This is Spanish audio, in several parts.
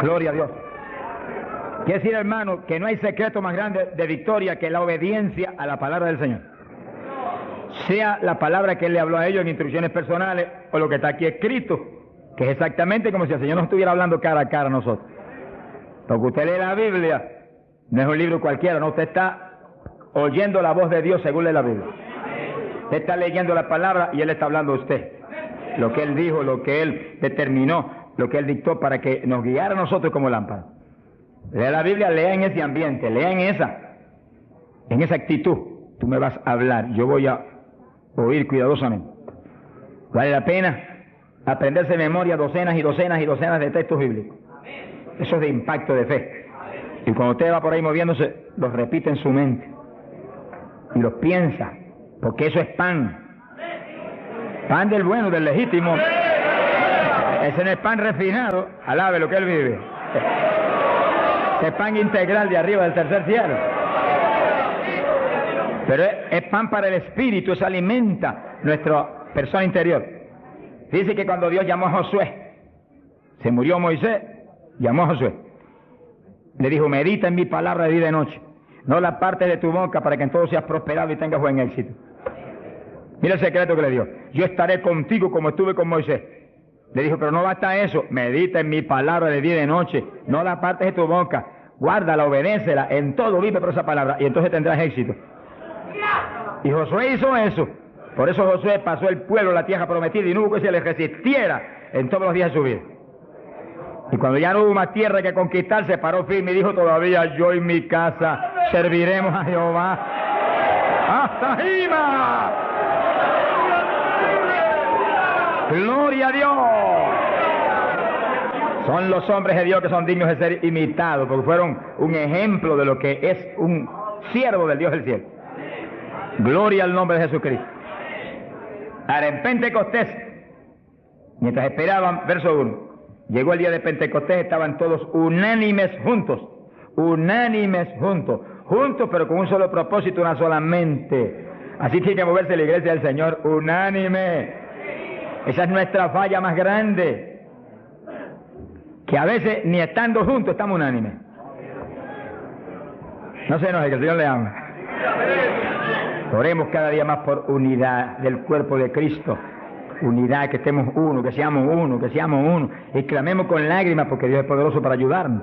Gloria a Dios. Quiere decir, hermano, que no hay secreto más grande de victoria que la obediencia a la palabra del Señor. Sea la palabra que Él le habló a ellos en instrucciones personales o lo que está aquí escrito, que es exactamente como si el Señor nos estuviera hablando cara a cara a nosotros. Porque usted lee la Biblia, no es un libro cualquiera, no, usted está oyendo la voz de Dios según lee la Biblia. Usted está leyendo la palabra y Él está hablando a usted. Lo que Él dijo, lo que Él determinó, lo que Él dictó para que nos guiara a nosotros como lámpara. Lea la Biblia, lea en ese ambiente, lea en esa actitud. Tú me vas a hablar, yo voy a oír cuidadosamente. Vale la pena aprenderse de memoria docenas y docenas y docenas de textos bíblicos. Eso es de impacto de fe. Y cuando usted va por ahí moviéndose, los repite en su mente y los piensa, porque eso es pan. Pan del bueno, del legítimo. Ese no es pan refinado, alabe lo que Él vive. Ese es pan integral de arriba del tercer cielo. Pero es pan para el espíritu, eso alimenta nuestra persona interior. Dice que cuando Dios llamó a Josué, se murió Moisés, llamó a Josué. Le dijo, medita en mi palabra de día y de noche. No la parte de tu boca para que en todo seas prosperado y tengas buen éxito. Mira el secreto que le dio. Yo estaré contigo como estuve con Moisés. Le dijo, pero no basta eso. Medita en mi palabra de día y de noche. No la partes de tu boca. Guárdala, obedécela. En todo vive por esa palabra. Y entonces tendrás éxito. Y Josué hizo eso. Por eso Josué pasó el pueblo a la tierra prometida y no hubo que se le resistiera en todos los días de su vida. Y cuando ya no hubo más tierra que conquistar, se paró firme y dijo, todavía yo y mi casa serviremos a Jehová. ¡Hasta Jima! ¡Gloria a Dios! Son los hombres de Dios que son dignos de ser imitados, porque fueron un ejemplo de lo que es un siervo del Dios del cielo. Gloria al nombre de Jesucristo. Ahora, en Pentecostés, mientras esperaban, verso 1, llegó el día de Pentecostés, estaban todos unánimes juntos, juntos, pero con un solo propósito, una sola mente. Así tiene que moverse la iglesia del Señor, unánime. Esa es nuestra falla más grande, que a veces ni estando juntos estamos unánimes. No se enoje, que el Señor le ama. Oremos cada día más por unidad del cuerpo de Cristo. Unidad, que estemos uno, que seamos uno. Y clamemos con lágrimas porque Dios es poderoso para ayudarnos.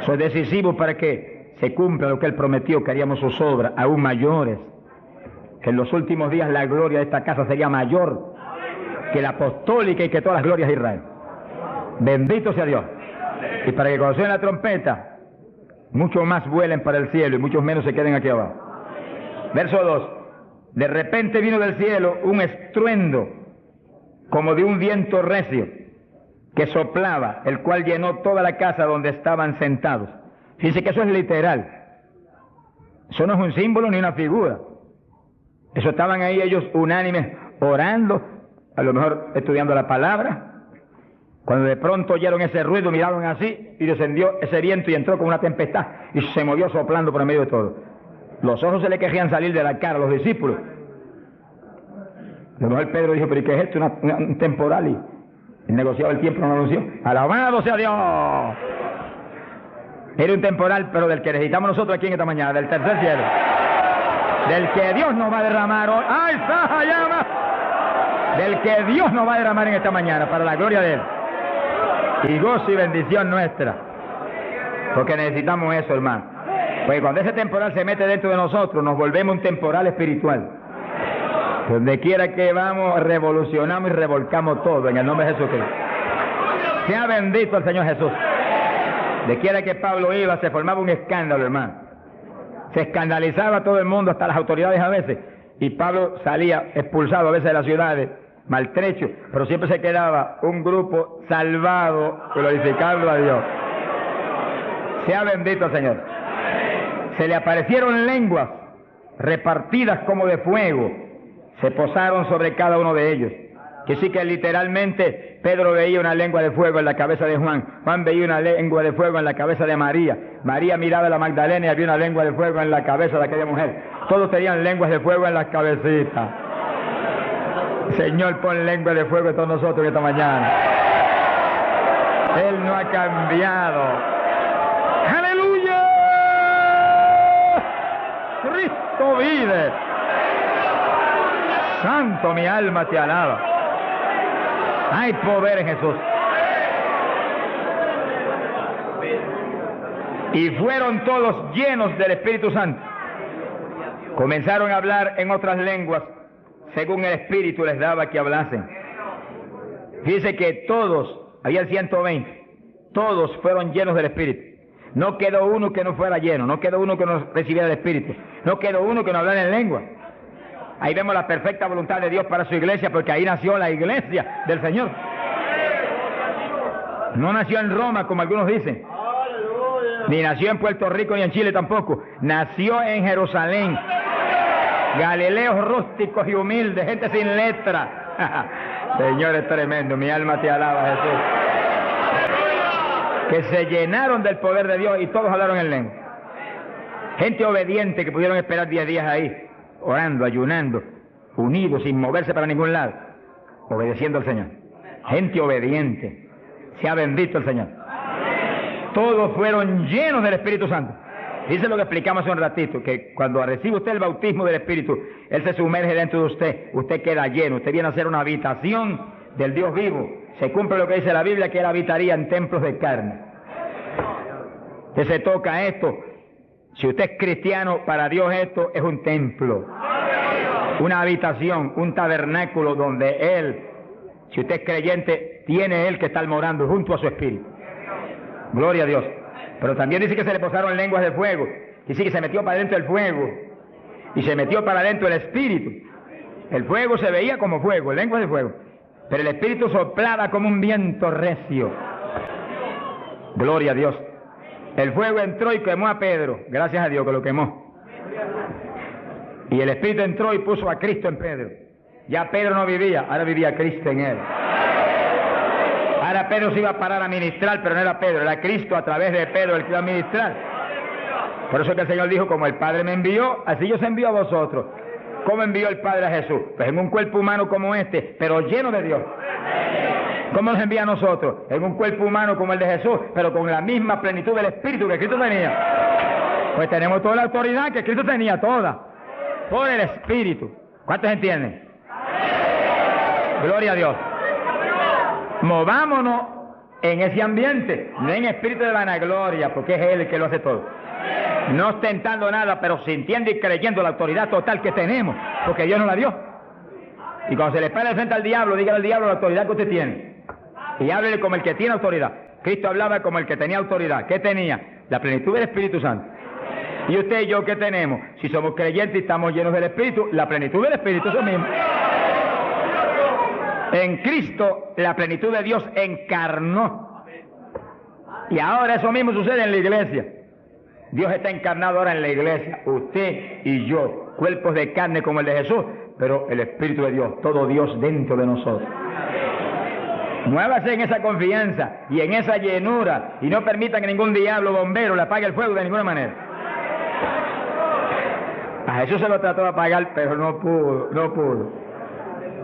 Eso es decisivo para que se cumpla lo que Él prometió, que haríamos sus obras aún mayores. Que en los últimos días la gloria de esta casa sería mayor que la apostólica y que todas las glorias de Israel. Bendito sea Dios. Y para que cuando suene la trompeta, muchos más vuelen para el cielo y muchos menos se queden aquí abajo. Verso 2. De repente vino del cielo un estruendo como de un viento recio que soplaba, el cual llenó toda la casa donde estaban sentados. Fíjense que eso es literal. Eso no es un símbolo ni una figura. Eso estaban ahí ellos unánimes orando, a lo mejor estudiando la palabra. Cuando de pronto oyeron ese ruido, miraron así y descendió ese viento y entró como una tempestad y se movió soplando por el medio de todo. Los ojos se le querían salir de la cara a los discípulos. A lo mejor Pedro dijo, pero ¿y qué es esto? Un temporal. Y el negociado del tiempo no lo anunció. ¡Alabado sea Dios! Era un temporal, pero del que necesitamos nosotros aquí en esta mañana, del tercer cielo. Del que Dios nos va a derramar hoy. ¡Ay, Saja, llama! Del que Dios nos va a derramar en esta mañana, para la gloria de Él. Y gozo y bendición nuestra. Porque necesitamos eso, hermano. Porque cuando ese temporal se mete dentro de nosotros, nos volvemos un temporal espiritual. Donde quiera que vamos, revolucionamos y revolcamos todo en el nombre de Jesucristo. Sea bendito el Señor Jesús. De quiera que Pablo iba, se formaba un escándalo, hermano. Se escandalizaba a todo el mundo, hasta las autoridades a veces. Y Pablo salía expulsado a veces de las ciudades, maltrecho, pero siempre se quedaba un grupo salvado, glorificando a Dios. Sea bendito el Señor. Se le aparecieron lenguas repartidas como de fuego, se posaron sobre cada uno de ellos. Que sí que literalmente Pedro veía una lengua de fuego en la cabeza de Juan, Juan veía una lengua de fuego en la cabeza de María, María miraba a la Magdalena y había una lengua de fuego en la cabeza de aquella mujer. Todos tenían lenguas de fuego en las cabecitas. Señor, pon lengua de fuego en todos nosotros esta mañana. Él no ha cambiado. ¡Aleluya! Cristo vive. Santo, mi alma te alaba. Hay poder en Jesús. Y fueron todos llenos del Espíritu Santo. Comenzaron a hablar en otras lenguas, según el Espíritu les daba que hablasen. Dice que todos, había 120, todos fueron llenos del Espíritu. No quedó uno que no fuera lleno, no quedó uno que no recibiera el Espíritu, no quedó uno que no hablara en lengua. Ahí vemos la perfecta voluntad de Dios para su iglesia, porque ahí nació la iglesia del Señor. No nació en Roma, como algunos dicen, ni nació en Puerto Rico ni en Chile tampoco. Nació en Jerusalén. Galileos rústicos y humildes, gente sin letra. Señor, es tremendo, mi alma te alaba, Jesús. Que se llenaron del poder de Dios y todos hablaron en lengua. Gente obediente que pudieron esperar 10 días ahí, orando, ayunando, unidos, sin moverse para ningún lado, obedeciendo al Señor. Gente obediente. Sea bendito el Señor. Todos fueron llenos del Espíritu Santo. Dice lo que explicamos hace un ratito, que cuando recibe usted el bautismo del Espíritu, Él se sumerge dentro de usted, usted queda lleno, usted viene a ser una habitación del Dios vivo. Se cumple lo que dice la Biblia, que Él habitaría en templos de carne. Usted se toca esto. Si usted es cristiano, para Dios esto es un templo, una habitación, un tabernáculo donde Él, si usted es creyente, tiene Él que estar morando junto a su Espíritu. Gloria a Dios. Pero también dice que se le posaron lenguas de fuego. Dice que se metió para adentro el fuego y se metió para adentro el Espíritu. El fuego se veía como fuego, lenguas de fuego, pero el Espíritu soplaba como un viento recio. Gloria a Dios. El fuego entró y quemó a Pedro. Gracias a Dios que lo quemó. Y el Espíritu entró y puso a Cristo en Pedro. Ya Pedro no vivía, ahora vivía Cristo en él. Ahora Pedro se iba a parar a ministrar, pero no era Pedro, era Cristo a través de Pedro el que iba a ministrar. Por eso que el Señor dijo, como el Padre me envió, así yo os envío a vosotros. ¿Cómo envió el Padre a Jesús? Pues en un cuerpo humano como este, pero lleno de Dios. ¿Cómo nos envía a nosotros? En un cuerpo humano como el de Jesús, pero con la misma plenitud del Espíritu que Cristo tenía. Pues tenemos toda la autoridad que Cristo tenía, toda, por el Espíritu. ¿Cuántos entienden? Gloria a Dios. Movámonos en ese ambiente, no en espíritu de vanagloria, porque es Él el que lo hace todo. No ostentando nada, pero sintiendo y creyendo la autoridad total que tenemos, porque Dios nos la dio. Y cuando se le pare frente al diablo, dígale al diablo la autoridad que usted tiene. Y háblele como el que tiene autoridad. Cristo hablaba como el que tenía autoridad. ¿Qué tenía? La plenitud del Espíritu Santo. ¿Y usted y yo qué tenemos? Si somos creyentes y estamos llenos del Espíritu, la plenitud del Espíritu, eso mismo. En Cristo la plenitud de Dios encarnó. Y ahora eso mismo sucede en la iglesia. Dios está encarnado ahora en la iglesia. Usted y yo, cuerpos de carne como el de Jesús, pero el Espíritu de Dios, todo Dios dentro de nosotros. Muévase en esa confianza y en esa llenura y no permita que ningún diablo bombero le apague el fuego de ninguna manera. A Jesús se lo trató de apagar, pero no pudo.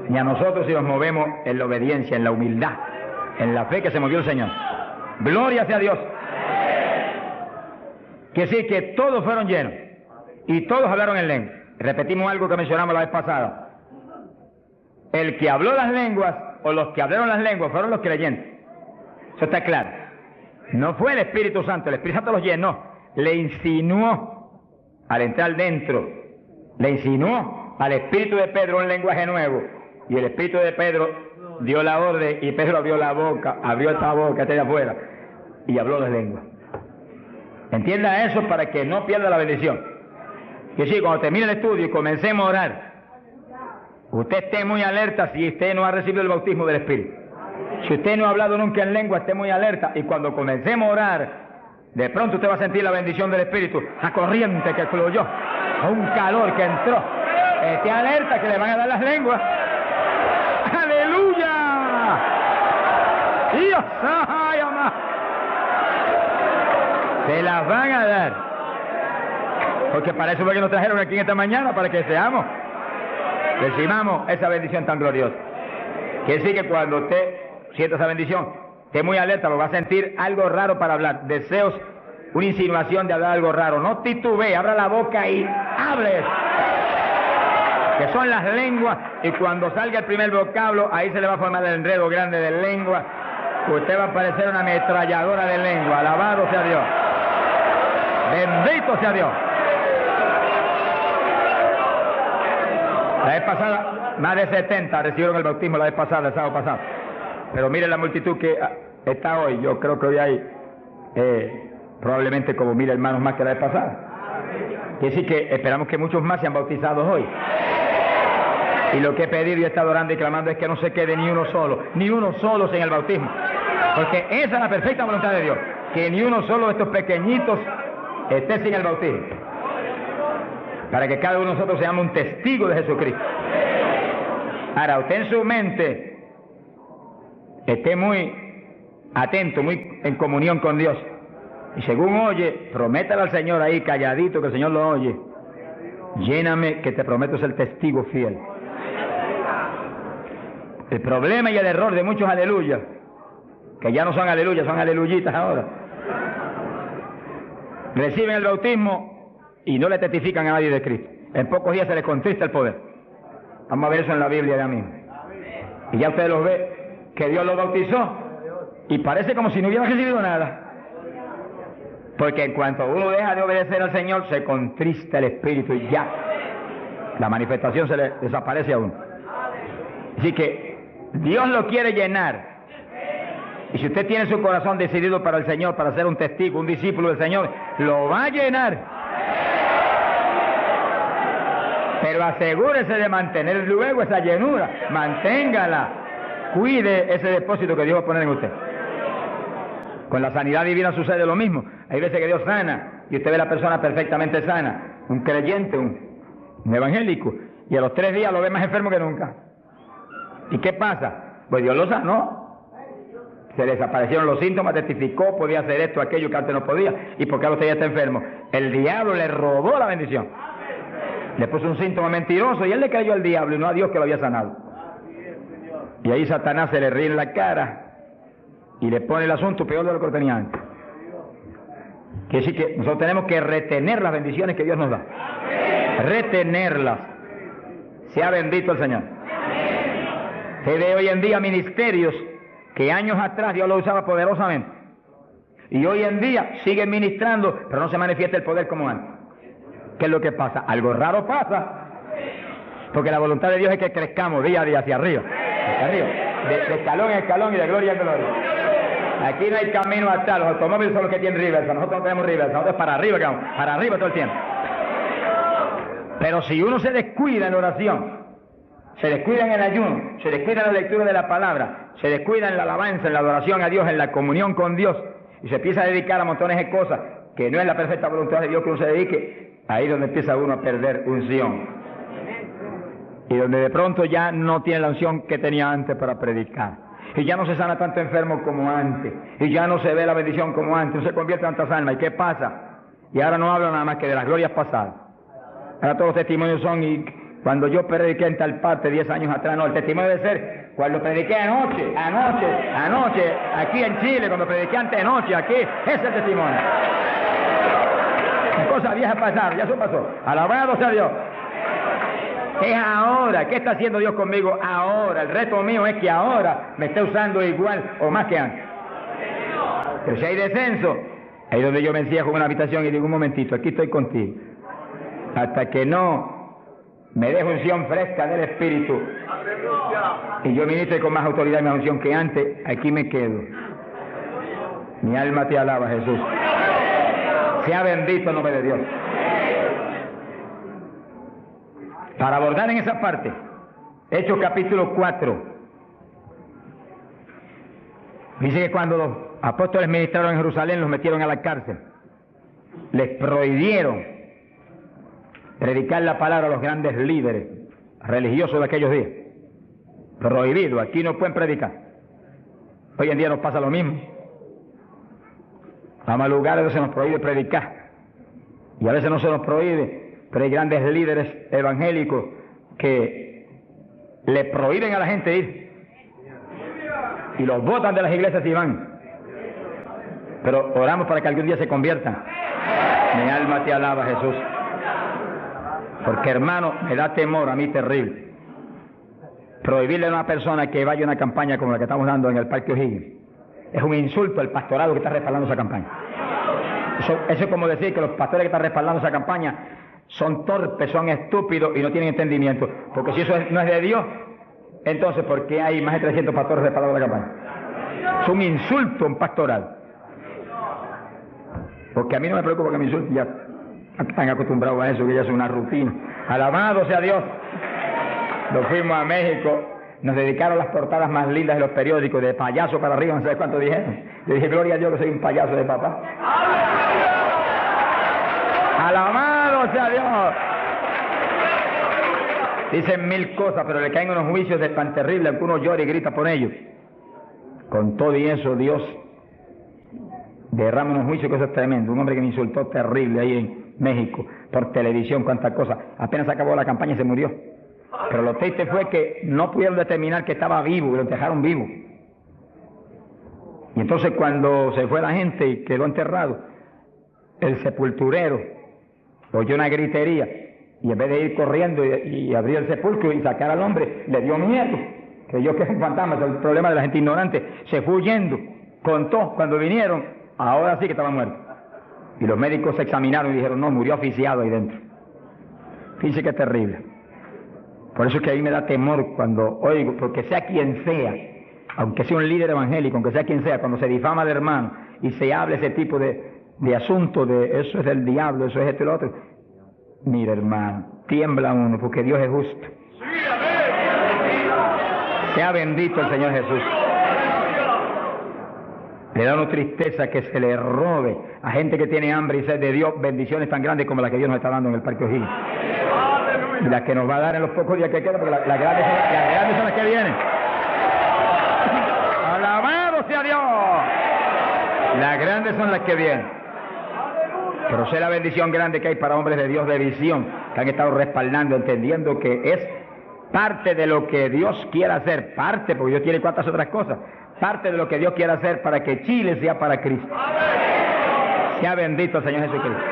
Ni a nosotros si nos movemos en la obediencia, en la humildad, en la fe que se movió el Señor. Gloria sea a Dios. Que sí, que todos fueron llenos y todos hablaron en lengua. Repetimos algo que mencionamos la vez pasada. El que habló las lenguas o los que hablaron las lenguas fueron los creyentes. Eso está claro. No fue el Espíritu Santo, el Espíritu Santo los llenó, le insinuó al entrar dentro, le insinuó al Espíritu de Pedro un lenguaje nuevo. Y el Espíritu de Pedro dio la orden y Pedro abrió la boca, abrió esta boca, esta de afuera, y habló las lenguas. Entienda eso para que no pierda la bendición. Que sí, cuando termine el estudio y comencemos a orar, usted esté muy alerta si usted no ha recibido el bautismo del Espíritu. Si usted no ha hablado nunca en lengua, esté muy alerta. Y cuando comencemos a orar, de pronto usted va a sentir la bendición del Espíritu, la corriente que fluyó, un calor que entró. Esté alerta que le van a dar las lenguas. ¡Aleluya! ¡Dios! ¡Ay, amá! Se las van a dar. Porque para eso fue que nos trajeron aquí en esta mañana, para que seamos, recibamos esa bendición tan gloriosa. Quiere decir que cuando usted sienta esa bendición, esté muy alerta, porque va a sentir algo raro para hablar, deseos, una insinuación de hablar algo raro. No titubee, abra la boca y hable. Que son las lenguas, y cuando salga el primer vocablo, ahí se le va a formar el enredo grande de lengua. Usted va a parecer una ametralladora de lengua. Alabado sea Dios. Bendito sea Dios. La vez pasada, más de 70 recibieron el bautismo la vez pasada, el sábado pasado. Pero miren la multitud que está hoy. Yo creo que hoy hay probablemente como 1000 hermanos más que la vez pasada. Quiere decir que esperamos que muchos más sean bautizados hoy. Y lo que he pedido y he estado orando y clamando es que no se quede ni uno solo sin el bautismo. Porque esa es la perfecta voluntad de Dios, que ni uno solo de estos pequeñitos esté sin el bautismo. Para que cada uno de nosotros seamos un testigo de Jesucristo. Ahora, usted en su mente esté muy atento, muy en comunión con Dios. Y según oye, prométale al Señor ahí calladito, que el Señor lo oye. Lléname, que te prometo ser testigo fiel. El problema y el error de muchos aleluyas, que ya no son aleluyas, son aleluyitas ahora, reciben el bautismo y no le testifican a nadie de Cristo. En pocos días se les contrista el poder. Vamos a ver eso en la Biblia ya mismo. Y ya usted los ve, que Dios los bautizó, y parece como si no hubieran recibido nada. Porque en cuanto uno deja de obedecer al Señor, se contrista el Espíritu y ya la manifestación se le desaparece a uno. Así que Dios lo quiere llenar. Y si usted tiene su corazón decidido para el Señor, para ser un testigo, un discípulo del Señor, lo va a llenar. Pero asegúrese de mantener luego esa llenura. Manténgala. Cuide ese depósito que Dios va a poner en usted. Con la sanidad divina sucede lo mismo. Hay veces que Dios sana y usted ve a la persona perfectamente sana, un creyente, un evangélico, y a los 3 días lo ve más enfermo que nunca. ¿Y qué pasa? Pues Dios lo sanó. Se desaparecieron los síntomas, testificó, podía hacer esto, aquello que antes no podía. ¿Y por qué ahora usted ya está enfermo? El diablo le robó la bendición. Le puso un síntoma mentiroso y él le creyó al diablo y no a Dios que lo había sanado. Y ahí Satanás se le ríe en la cara y le pone el asunto peor de lo que tenía antes. Quiere decir que nosotros tenemos que retener las bendiciones que Dios nos da. Retenerlas. Sea bendito el Señor. Se ve hoy en día ministerios que años atrás Dios lo usaba poderosamente. Y hoy en día siguen ministrando, pero no se manifiesta el poder como antes. ¿Qué es lo que pasa? Algo raro pasa. Porque la voluntad de Dios es que crezcamos día a día hacia arriba. Hacia arriba. De escalón en escalón y de gloria en gloria. Aquí no hay camino atrás, los automóviles son los que tienen reversa, nosotros no tenemos reversa, nosotros para arriba que vamos, para arriba todo el tiempo. Pero si uno se descuida en la oración, se descuida en el ayuno, se descuida en la lectura de la palabra, se descuida en la alabanza, en la adoración a Dios, en la comunión con Dios, y se empieza a dedicar a montones de cosas que no es la perfecta voluntad de Dios que uno se dedique, ahí es donde empieza uno a perder unción. Y donde de pronto ya no tiene la unción que tenía antes para predicar. Y ya no se sana tanto enfermo como antes. Y ya no se ve la bendición como antes. No se convierte en tantas almas. ¿Y qué pasa? Y ahora no hablo nada más que de las glorias pasadas. Ahora todos los testimonios son, y cuando yo prediqué en tal parte 10 años atrás, no, el testimonio debe ser cuando prediqué anoche, aquí en Chile, cuando prediqué anoche, aquí, ese es el testimonio. Cosas viejas pasaron, ya eso pasó. Alabado sea Dios. Es ahora. ¿Qué está haciendo Dios conmigo ahora? El reto mío es que ahora me esté usando igual o más que antes. Pero si hay descenso, ahí es donde yo me encierro en una habitación y digo, un momentito, aquí estoy contigo. Hasta que no me deje unción fresca del Espíritu y yo ministre con más autoridad y más unción que antes, aquí me quedo. Mi alma te alaba, Jesús. Sea bendito el nombre de Dios. Para abordar en esa parte, Hechos capítulo 4, dice que cuando los apóstoles ministraron en Jerusalén, los metieron a la cárcel, les prohibieron predicar la palabra a los grandes líderes religiosos de aquellos días. Prohibido, aquí no pueden predicar. Hoy en día nos pasa lo mismo. Vamos a lugares donde se nos prohíbe predicar, y a veces no se nos prohíbe. Pero hay grandes líderes evangélicos que le prohíben a la gente ir. y los botan de las iglesias y van. Pero oramos para que algún día se conviertan. Mi alma te alaba, Jesús. Porque, hermano, me da temor a mí terrible prohibirle a una persona que vaya a una campaña como la que estamos dando en el Parque O'Higgins. Es un insulto al pastorado que está respaldando esa campaña. Eso es como decir que los pastores que están respaldando esa campaña son torpes, son estúpidos y no tienen entendimiento. Porque si eso no es de Dios, entonces ¿por qué hay más de 300 pastores respaldando la campaña? Es un insulto a un pastorado. Porque a mí no me preocupa que me insulten, ya están acostumbrados a eso, que ya es una rutina. Alabado sea Dios. Nos fuimos a México, nos dedicaron las portadas más lindas de los periódicos, de payaso para arriba, no sé cuánto dijeron. Yo dije, gloria a Dios que soy un payaso de papá. Alabado sea Dios. Dicen mil cosas, pero le caen unos juicios de tan terribles que uno llora y grita por ellos. Con todo y eso, Dios derrama unos juicios que eso es tremendo. Un hombre que me insultó terrible ahí en México, por televisión, cuántas cosas. Apenas acabó la campaña y se murió. Pero lo triste fue que no pudieron determinar que estaba vivo, y lo dejaron vivo. Y entonces cuando se fue la gente y quedó enterrado, el sepulturero oyó una gritería y en vez de ir corriendo y abrir el sepulcro y sacar al hombre, le dio miedo. Creyó que es un fantasma, es el problema de la gente ignorante. Se fue huyendo, contó cuando vinieron, ahora sí que estaba muerto. Y los médicos se examinaron y dijeron, no, murió asfixiado ahí dentro. Fíjense que es terrible. Por eso es que a mí me da temor cuando oigo, porque sea quien sea, aunque sea un líder evangélico, aunque sea quien sea, cuando se difama al hermano y se habla ese tipo de asunto, de eso es del diablo, eso es esto y lo otro. Mira, hermano, tiembla uno, porque Dios es justo. Sea bendito el Señor Jesús. Le da una tristeza que se le robe a gente que tiene hambre y sed de Dios bendiciones tan grandes como las que Dios nos está dando en el Parque O'Higgins. Y las que nos va a dar en los pocos días que quedan, porque las grandes son las que vienen. ¡Alabado sea Dios! Las grandes son las que vienen. Pero sé la bendición grande que hay para hombres de Dios de visión, que han estado respaldando, entendiendo que es parte de lo que Dios quiere hacer, parte, porque Dios tiene cuantas otras cosas, parte de lo que Dios quiere hacer para que Chile sea para Cristo. Sea bendito el Señor Jesucristo.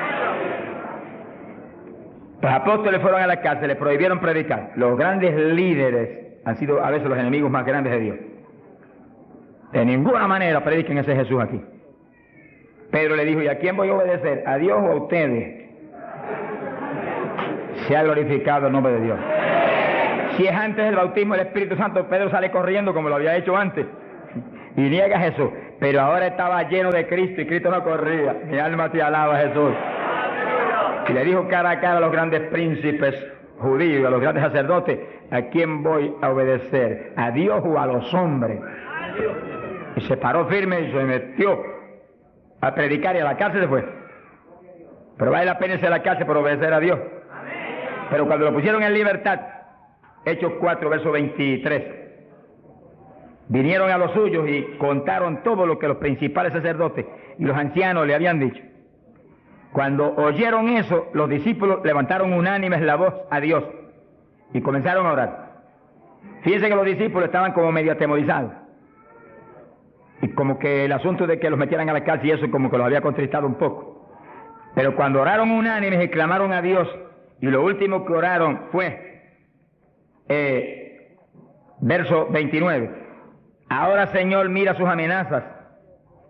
Los apóstoles fueron a la cárcel, les prohibieron predicar. Los grandes líderes han sido a veces los enemigos más grandes de Dios. De ninguna manera prediquen ese Jesús aquí. Pedro le dijo, ¿y a quién voy a obedecer? ¿A Dios o a ustedes? Se ha glorificado el nombre de Dios. Si es antes del bautismo del Espíritu Santo, Pedro sale corriendo como lo había hecho antes y niega a Jesús. Pero ahora estaba lleno de Cristo y Cristo no corría. Mi alma te alaba, Jesús. Y le dijo cara a cara a los grandes príncipes judíos, a los grandes sacerdotes, ¿a quién voy a obedecer? ¿A Dios o a los hombres? Y se paró firme y se metió a predicar y a la cárcel se fue. Pero vale la pena irse a la cárcel por obedecer a Dios. Pero cuando lo pusieron en libertad, Hechos 4, verso 23, vinieron a los suyos y contaron todo lo que los principales sacerdotes y los ancianos le habían dicho. Cuando oyeron eso, los discípulos levantaron unánimes la voz a Dios y comenzaron a orar. Fíjense que los discípulos estaban como medio atemorizados. Y como que el asunto de que los metieran a la cárcel y eso como que los había contristado un poco. Pero cuando oraron unánimes y clamaron a Dios, y lo último que oraron fue, verso 29, ahora Señor mira sus amenazas,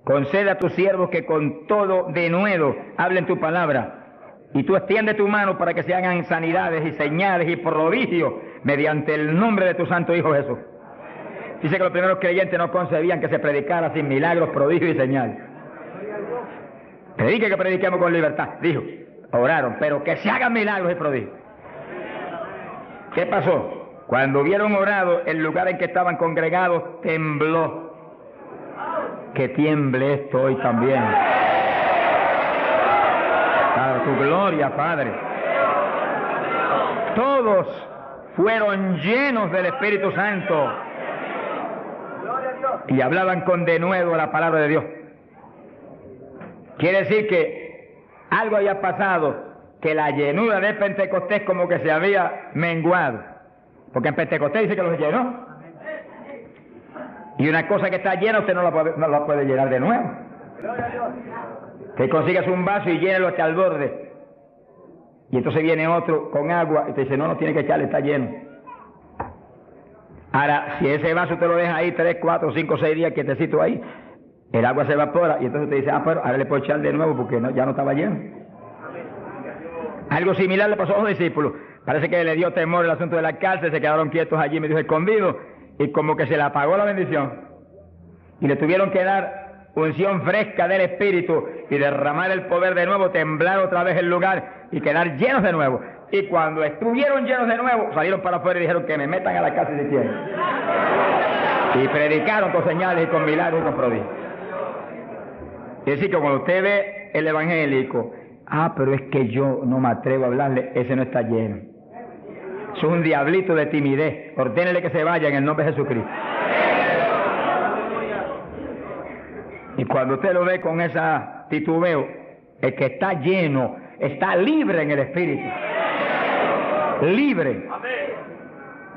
concede a tus siervos que con todo denuedo hablen tu palabra, y tú extiende tu mano para que se hagan sanidades y señales y prodigios mediante el nombre de tu santo Hijo Jesús. Dice que los primeros creyentes no concebían que se predicara sin milagros, prodigios y señales. Predique que prediquemos con libertad, dijo. Oraron, pero que se hagan milagros y prodigios. ¿Qué pasó? Cuando hubieron orado, el lugar en que estaban congregados tembló. Que tiemble esto hoy también. Para tu gloria, Padre. Todos fueron llenos del Espíritu Santo y hablaban con denuedo la palabra de Dios. Quiere decir que algo había pasado, que la llenura de Pentecostés como que se había menguado, porque en Pentecostés dice que los llenó. Y una cosa que está llena usted no la puede llenar de nuevo. Que consigas un vaso y llénelo hasta el borde. Y entonces viene otro con agua y te dice, no tiene que echarle, está lleno. Ahora, si ese vaso te lo deja ahí 3, 4, 5, 6 días quietecito ahí, el agua se evapora y entonces te dice, pero ahora le puedo echar de nuevo porque ya no estaba lleno. Algo similar le pasó a los discípulos. Parece que le dio temor el asunto de la cárcel, se quedaron quietos allí, me dijo escondidos, y como que se le apagó la bendición. Y le tuvieron que dar unción fresca del Espíritu y derramar el poder de nuevo, temblar otra vez el lugar y quedar llenos de nuevo. Y cuando estuvieron llenos de nuevo, salieron para afuera y dijeron que me metan a la cárcel si quieren. Y predicaron con señales y con milagros y con prodigios. Es decir, que cuando usted ve el evangélico, pero es que yo no me atrevo a hablarle, ese no está lleno. Es un diablito de timidez. Ordénele que se vaya en el nombre de Jesucristo. Y cuando usted lo ve con esa titubeo, el que está lleno, está libre en el Espíritu. Libre.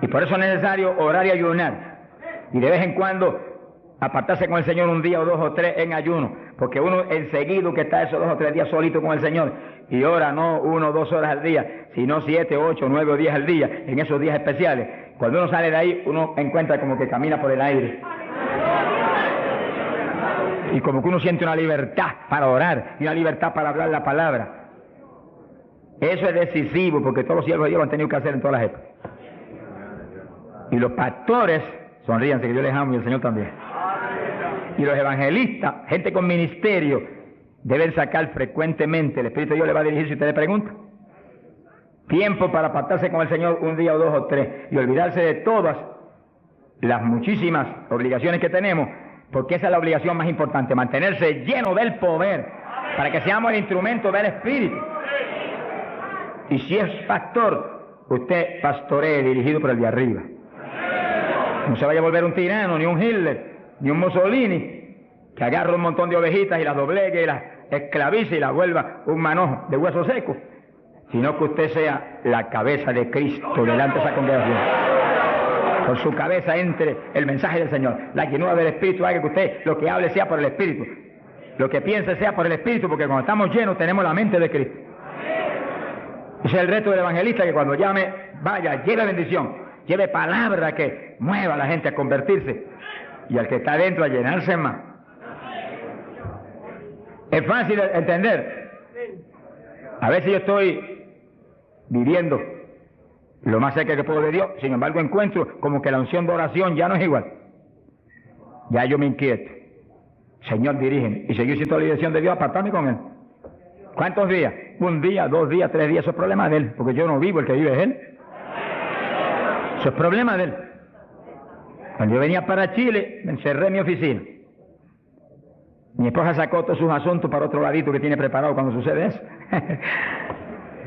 Y por eso es necesario orar y ayunar. Y de vez en cuando apartarse con el Señor un día o 2 o 3 en ayuno. Porque uno enseguida que está esos 2 o 3 días solito con el Señor y ora no 1 o 2 horas al día, sino 7, 8, 9 o 10 al día, en esos días especiales. Cuando uno sale de ahí, uno encuentra como que camina por el aire. Y como que uno siente una libertad para orar y una libertad para hablar la palabra. Eso es decisivo porque todos los siervos de Dios lo han tenido que hacer en todas las épocas. Y los pastores, sonríanse que yo les amo y el Señor también. Y los evangelistas, gente con ministerio, deben sacar frecuentemente, el Espíritu de Dios le va a dirigir si usted le pregunta. Tiempo para apartarse con el Señor un día o 2 o 3 y olvidarse de todas las muchísimas obligaciones que tenemos, porque esa es la obligación más importante, mantenerse lleno del poder, para que seamos el instrumento del Espíritu. Y si es pastor, usted pastoree dirigido por el de arriba. No se vaya a volver un tirano, ni un Hitler, ni un Mussolini, que agarre un montón de ovejitas y las doblegue y las esclavice y las vuelva un manojo de huesos secos, sino que usted sea la cabeza de Cristo delante de esa congregación. Por su cabeza entre el mensaje del Señor. La llenura del Espíritu haga que usted lo que hable sea por el Espíritu, lo que piense sea por el Espíritu, porque cuando estamos llenos tenemos la mente de Cristo. Ese es el reto del evangelista, que cuando llame, vaya, lleve bendición, lleve palabra que mueva a la gente a convertirse y al que está adentro a llenarse más. Es fácil entender. A veces yo estoy viviendo lo más cerca que puedo de Dios, sin embargo encuentro como que la unción de oración ya no es igual. Ya yo me inquieto. Señor, dirígeme. Y seguir siendo la dirección de Dios, apartarme con Él. ¿Cuántos días? 1 día, 2 días, 3 días, eso es problema de Él, porque yo no vivo, el que vive es Él. Eso es problema de Él. Cuando yo venía para Chile, me encerré en mi oficina. Mi esposa sacó todos sus asuntos para otro ladito que tiene preparado cuando sucede eso.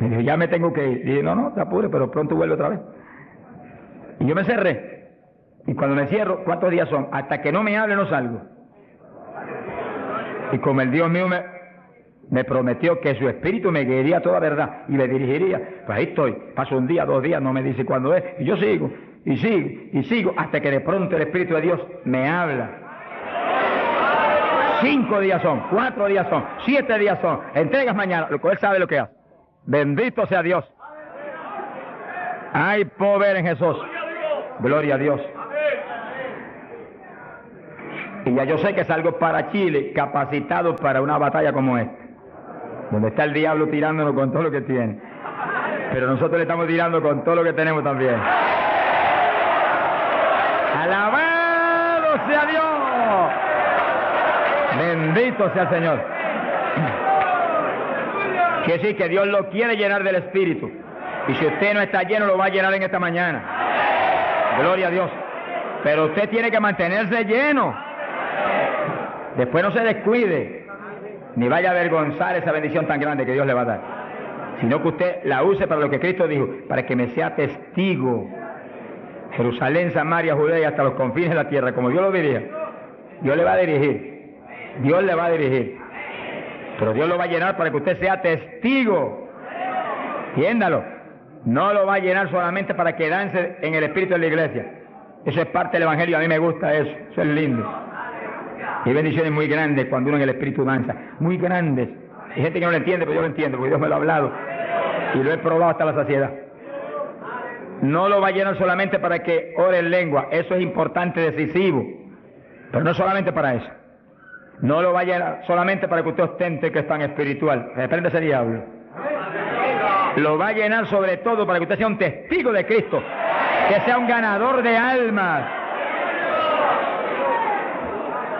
Me dijo, ya me tengo que ir. Y dije, no, te apures, pero pronto vuelve otra vez. Y yo me cerré. Y cuando me cierro, ¿cuántos días son? Hasta que no me hable no salgo. Y como el Dios mío me prometió que su espíritu me guiaría a toda verdad y me dirigiría, pues ahí estoy. Paso 1 día, 2 días, no me dice cuándo es. Y yo sigo, y sigo, y sigo, hasta que de pronto el Espíritu de Dios me habla. 5 días son, 4 días son, 7 días son. Entregas mañana, lo que Él sabe lo que hace. Bendito sea Dios. Hay poder en Jesús. Gloria a Dios. Y ya yo sé que salgo para Chile capacitado para una batalla como esta, donde está el diablo tirándonos con todo lo que tiene, pero nosotros le estamos tirando con todo lo que tenemos también. ¡Alabado sea Dios! Bendito sea el Señor. Quiere decir que Dios lo quiere llenar del Espíritu, y si usted no está lleno lo va a llenar en esta mañana. Gloria a Dios. Pero usted tiene que mantenerse lleno. Después no se descuide, ni vaya a avergonzar esa bendición tan grande que Dios le va a dar, sino que usted la use para lo que Cristo dijo, para que me sea testigo. Jerusalén, Samaria, Judea y hasta los confines de la tierra, como Dios lo dirija. Dios le va a dirigir, Dios le va a dirigir, pero Dios lo va a llenar para que usted sea testigo. Entiéndalo, no lo va a llenar solamente para quedarse en el espíritu de la iglesia, Eso es parte del Evangelio, a mí me gusta eso, eso es lindo. Y bendiciones muy grandes cuando uno en el Espíritu danza, muy grandes. Hay gente que no lo entiende, pero yo lo entiendo, porque Dios me lo ha hablado y lo he probado hasta la saciedad. No lo va a llenar solamente para que ore en lengua, eso es importante, decisivo, pero no solamente para eso. No lo va a llenar solamente para que usted ostente que es tan espiritual, reprende ese diablo. Lo va a llenar sobre todo para que usted sea un testigo de Cristo, que sea un ganador de almas.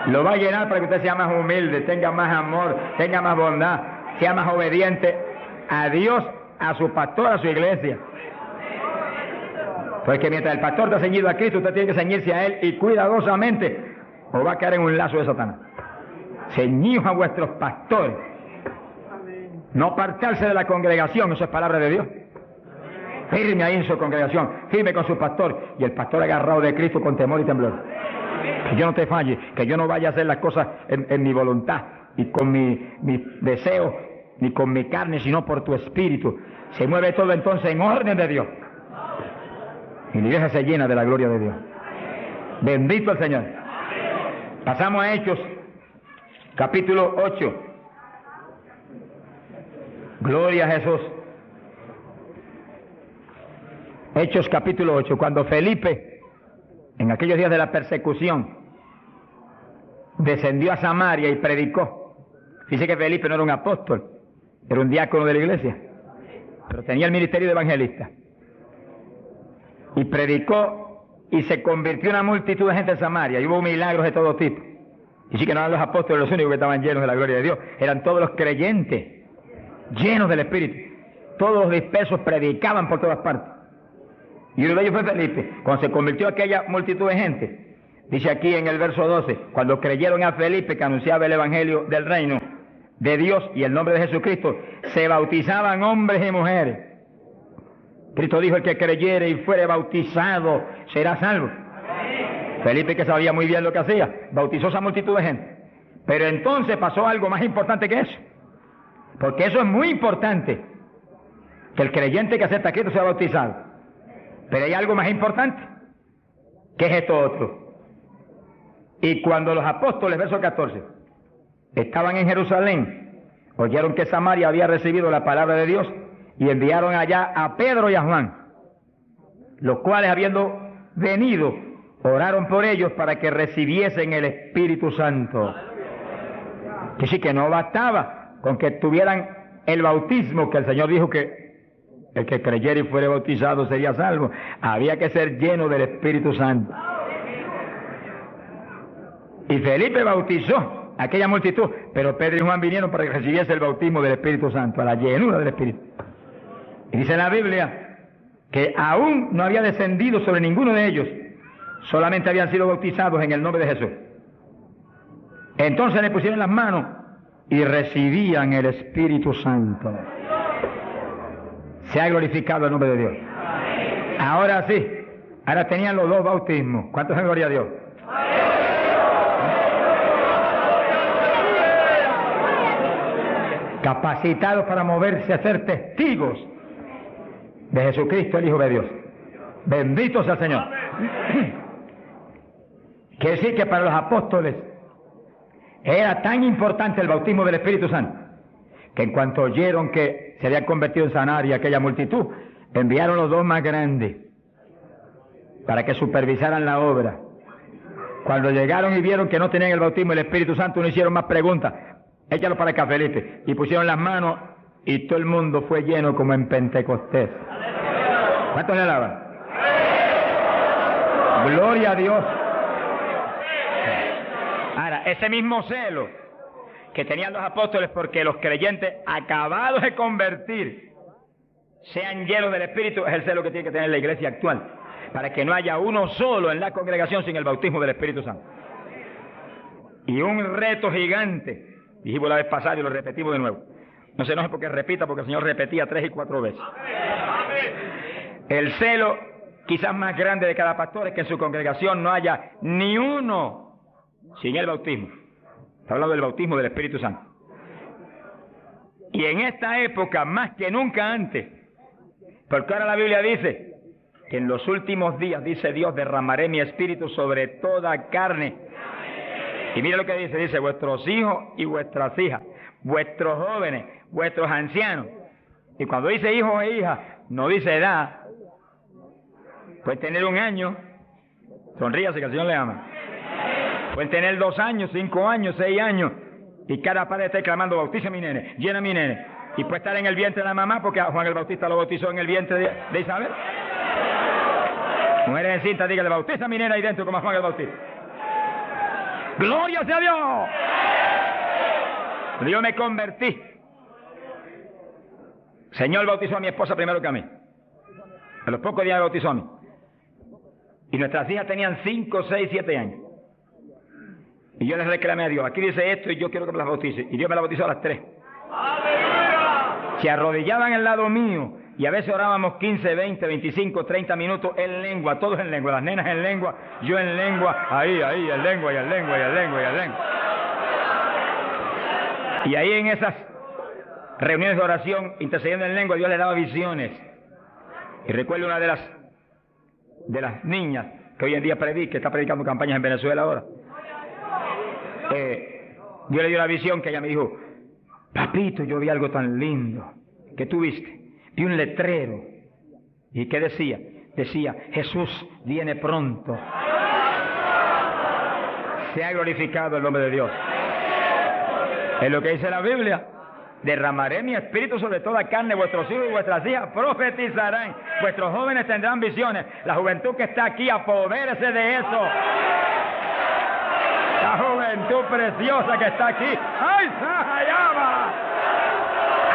Lo va a llenar para que usted sea más humilde, tenga más amor, tenga más bondad, sea más obediente a Dios, a su pastor, a su iglesia. Porque mientras el pastor está ceñido a Cristo, usted tiene que ceñirse a Él y cuidadosamente, o va a caer en un lazo de Satanás. Ceñidos a vuestros pastores. No apartarse de la congregación, eso es palabra de Dios. Firme ahí en su congregación, firme con su pastor, y el pastor agarrado de Cristo con temor y temblor. Que yo no te falle, que yo no vaya a hacer las cosas en mi voluntad y con mi deseo, ni con mi carne, sino por tu espíritu. Se mueve todo entonces en orden de Dios. Y la iglesia se llena de la gloria de Dios. Bendito el Señor. Pasamos a Hechos, capítulo 8. Gloria a Jesús. Hechos capítulo 8, cuando Felipe, en aquellos días de la persecución, descendió a Samaria y predicó. Dice que Felipe no era un apóstol, era un diácono de la iglesia, pero tenía el ministerio de evangelista. Y predicó y se convirtió una multitud de gente en Samaria, y hubo milagros de todo tipo. Y sí que no eran los apóstoles los únicos que estaban llenos de la gloria de Dios, eran todos los creyentes, llenos del Espíritu. Todos los dispersos predicaban por todas partes. Y uno de ellos fue Felipe. Cuando se convirtió aquella multitud de gente, dice aquí en el verso 12, cuando creyeron a Felipe que anunciaba el evangelio del reino de Dios y el nombre de Jesucristo, se bautizaban hombres y mujeres. Cristo dijo: el que creyere y fuere bautizado será salvo. Felipe, que sabía muy bien lo que hacía, bautizó a esa multitud de gente. Pero entonces pasó algo más importante que eso, porque eso es muy importante, que el creyente que acepta a Cristo sea bautizado. Pero hay algo más importante, que es esto otro. Y cuando los apóstoles, verso 14, estaban en Jerusalén, oyeron que Samaria había recibido la palabra de Dios, y enviaron allá a Pedro y a Juan, los cuales, habiendo venido, oraron por ellos para que recibiesen el Espíritu Santo. Que sí, que no bastaba con que tuvieran el bautismo, que el Señor dijo que el que creyera y fuere bautizado sería salvo. Había que ser lleno del Espíritu Santo. Y Felipe bautizó a aquella multitud, pero Pedro y Juan vinieron para que recibiese el bautismo del Espíritu Santo, a la llenura del Espíritu. Y dice en la Biblia que aún no había descendido sobre ninguno de ellos, solamente habían sido bautizados en el nombre de Jesús. Entonces le pusieron las manos y recibían el Espíritu Santo. Se ha glorificado el nombre de Dios. Ahora sí, ahora tenían los dos bautismos. ¿Cuántos en gloria a Dios? Capacitados para moverse a ser testigos de Jesucristo, el Hijo de Dios. Bendito sea el Señor. Quiere decir que para los apóstoles era tan importante el bautismo del Espíritu Santo, que en cuanto oyeron que se había convertido en Samaria aquella multitud, enviaron los dos más grandes para que supervisaran la obra. Cuando llegaron y vieron que no tenían el bautismo del Espíritu Santo, no hicieron más preguntas. Échalo para acá, Felipe. Y pusieron las manos y todo el mundo fue lleno como en Pentecostés. ¿Cuántos le alaban? Gloria a Dios. Ahora, ese mismo celo que tenían los apóstoles porque los creyentes acabados de convertir sean llenos del Espíritu, es el celo que tiene que tener la iglesia actual, para que no haya uno solo en la congregación sin el bautismo del Espíritu Santo. Y un reto gigante, dijimos la vez pasada y lo repetimos de nuevo. No se enoje porque repita, porque el Señor repetía 3 y 4 veces. El celo quizás más grande de cada pastor es que en su congregación no haya ni uno sin el bautismo. Está hablando del bautismo del Espíritu Santo. Y en esta época, más que nunca antes, porque ahora la Biblia dice que en los últimos días, dice Dios, derramaré mi espíritu sobre toda carne. Y mira lo que dice, vuestros hijos y vuestras hijas, vuestros jóvenes, vuestros ancianos. Y cuando dice hijos e hijas, no dice edad. Pueden tener 1 año, sonríase que el Señor le ama. Pueden tener 2 años, 5 años, 6 años, y cada padre está clamando, bautiza a mi nene, llena a mi nene. Y puede estar en el vientre de la mamá, porque a Juan el Bautista lo bautizó en el vientre de Isabel. Mujeres en cinta, dígale, bautiza a mi nena ahí dentro como a Juan el Bautista. ¡Gloria sea a Dios! Yo me convertí. Señor bautizó a mi esposa primero que a mí. A los pocos días me bautizó a mí. Y nuestras hijas tenían 5, 6, 7 años. Y yo les reclamé a Dios, aquí dice esto y yo quiero que me las bautice. Y Dios me las bautizó a las 3. Se arrodillaban al lado mío y a veces orábamos 15, 20, 25, 30 minutos en lengua, todos en lengua, las nenas en lengua, yo en lengua, ahí, en lengua, y en lengua, y en lengua, y en lengua. Y ahí en esas reuniones de oración, intercediendo en lengua, Dios le daba visiones. Y recuerdo una de las niñas que hoy en día está predicando campañas en Venezuela ahora. Dios le dio la visión que ella me dijo, papito, yo vi algo tan lindo. ¿Qué tú viste? Vi un letrero. ¿Y qué decía? Decía, Jesús viene pronto. Sea glorificado el nombre de Dios. Es lo que dice la Biblia. Derramaré mi espíritu sobre toda carne, vuestros hijos y vuestras hijas profetizarán, vuestros jóvenes tendrán visiones. La juventud que está aquí, apodérese de eso. La juventud preciosa que está aquí. ¡Ay, Sahayama!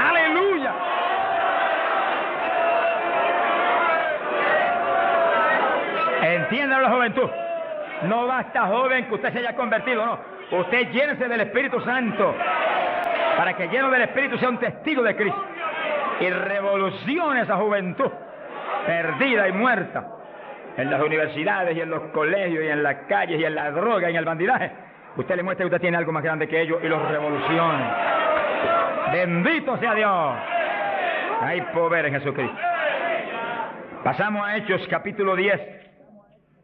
¡Aleluya! Entiendan la juventud. No basta, joven, que usted se haya convertido, no. Usted llénese del Espíritu Santo, para que lleno del Espíritu sea un testigo de Cristo y revolucione esa juventud perdida y muerta en las universidades y en los colegios y en las calles y en la droga y en el bandidaje. Usted le muestra que usted tiene algo más grande que ellos y los revolucione. Bendito sea Dios. Hay poder en Jesucristo. Pasamos a Hechos capítulo 10,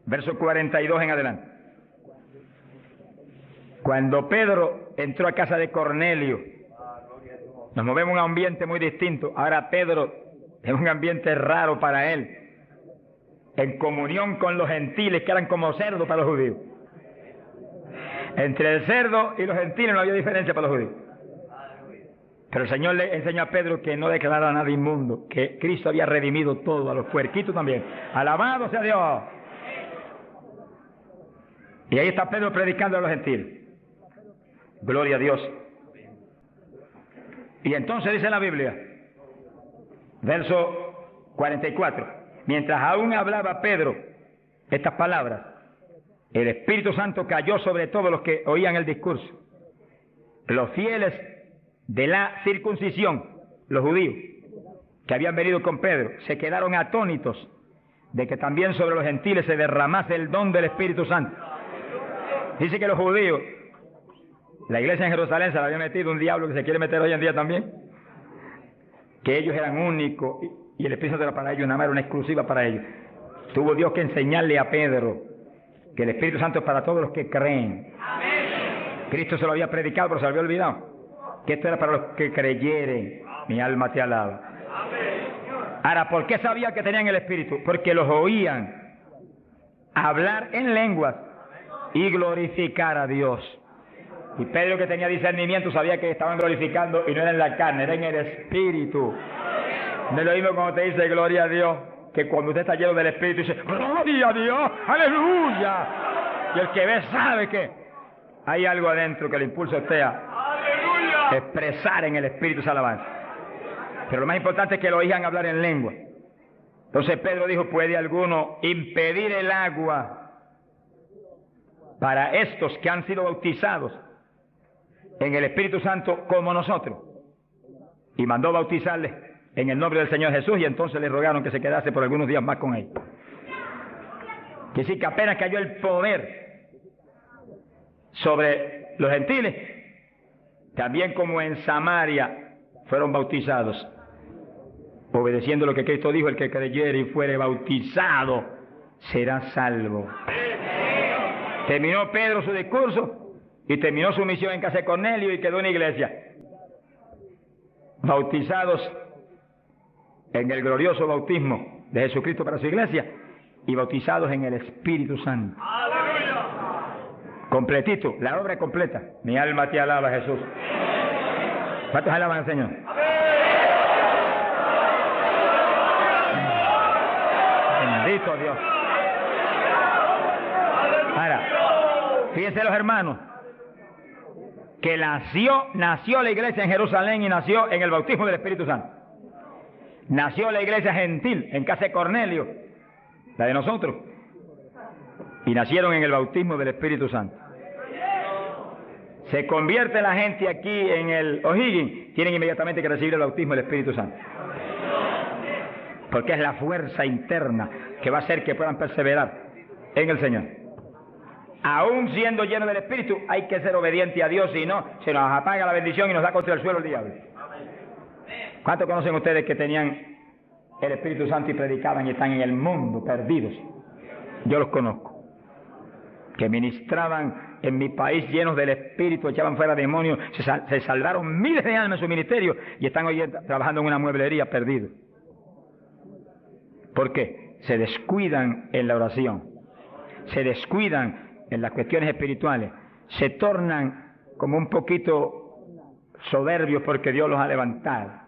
verso 42 en adelante. Cuando Pedro entró a casa de Cornelio, nos movemos a un ambiente muy distinto. Ahora Pedro es un ambiente raro para él, en comunión con los gentiles que eran como cerdos para los judíos. Entre el cerdo y los gentiles no había diferencia para los judíos. Pero el Señor le enseñó a Pedro que no declarara nada inmundo, que Cristo había redimido todo, a los puerquitos también. Alabado sea Dios. Y ahí está Pedro predicando a los gentiles. Gloria a Dios. Y entonces dice la Biblia, verso 44, mientras aún hablaba Pedro estas palabras, el Espíritu Santo cayó sobre todos los que oían el discurso. Los fieles de la circuncisión, los judíos, que habían venido con Pedro, se quedaron atónitos de que también sobre los gentiles se derramase el don del Espíritu Santo. Dice que los judíos, la iglesia en Jerusalén se la había metido un diablo que se quiere meter hoy en día también, que ellos eran únicos y el Espíritu Santo era para ellos, nada más era una exclusiva para ellos. Tuvo Dios que enseñarle a Pedro que el Espíritu Santo es para todos los que creen. Cristo se lo había predicado, pero se lo había olvidado, que esto era para los que creyeren. Mi alma te alaba. Ahora, ¿por qué sabía que tenían el Espíritu? Porque los oían hablar en lenguas y glorificar a Dios. Y Pedro, que tenía discernimiento, sabía que estaban glorificando y no era en la carne, era en el Espíritu. No es lo mismo cuando te dice gloria a Dios, que cuando usted está lleno del Espíritu dice gloria a Dios, aleluya. Y el que ve sabe que hay algo adentro que le impulsa a usted a expresar en el Espíritu esa alabanza. Pero lo más importante es que lo oigan hablar en lengua. Entonces Pedro dijo, ¿puede alguno impedir el agua para estos que han sido bautizados en el Espíritu Santo como nosotros? Y mandó bautizarles en el nombre del Señor Jesús, y entonces le rogaron que se quedase por algunos días más con él. Que sí, que apenas cayó el poder sobre los gentiles, también como en Samaria fueron bautizados. obedeciendo lo que Cristo dijo, el que creyere y fuere bautizado será salvo. Terminó Pedro su discurso y terminó su misión en casa de Cornelio y quedó en la iglesia. Bautizados en el glorioso bautismo de Jesucristo para su iglesia y bautizados en el Espíritu Santo. ¡Aleluya! Completito, la obra completa. Mi alma te alaba, Jesús. ¿Cuántos alaban al Señor? Bendito Dios. Ahora, fíjense los hermanos, que nació la iglesia en Jerusalén y nació en el bautismo del Espíritu Santo. Nació la iglesia gentil en casa de Cornelio, la de nosotros, y nacieron en el bautismo del Espíritu Santo. Se convierte la gente aquí en el O'Higgins, tienen inmediatamente que recibir el bautismo del Espíritu Santo, porque es la fuerza interna que va a hacer que puedan perseverar en el Señor. Aún siendo lleno del Espíritu, hay que ser obediente a Dios, si no, se nos apaga la bendición y nos da contra el suelo el diablo. ¿Cuántos conocen ustedes que tenían el Espíritu Santo y predicaban y están en el mundo perdidos? Yo los conozco. Que ministraban en mi país llenos del Espíritu, echaban fuera demonios, se salvaron miles de almas en su ministerio y están hoy trabajando en una mueblería perdidos. ¿Por qué? Se descuidan en la oración, se descuidan en las cuestiones espirituales, se tornan como un poquito soberbios porque Dios los ha levantado.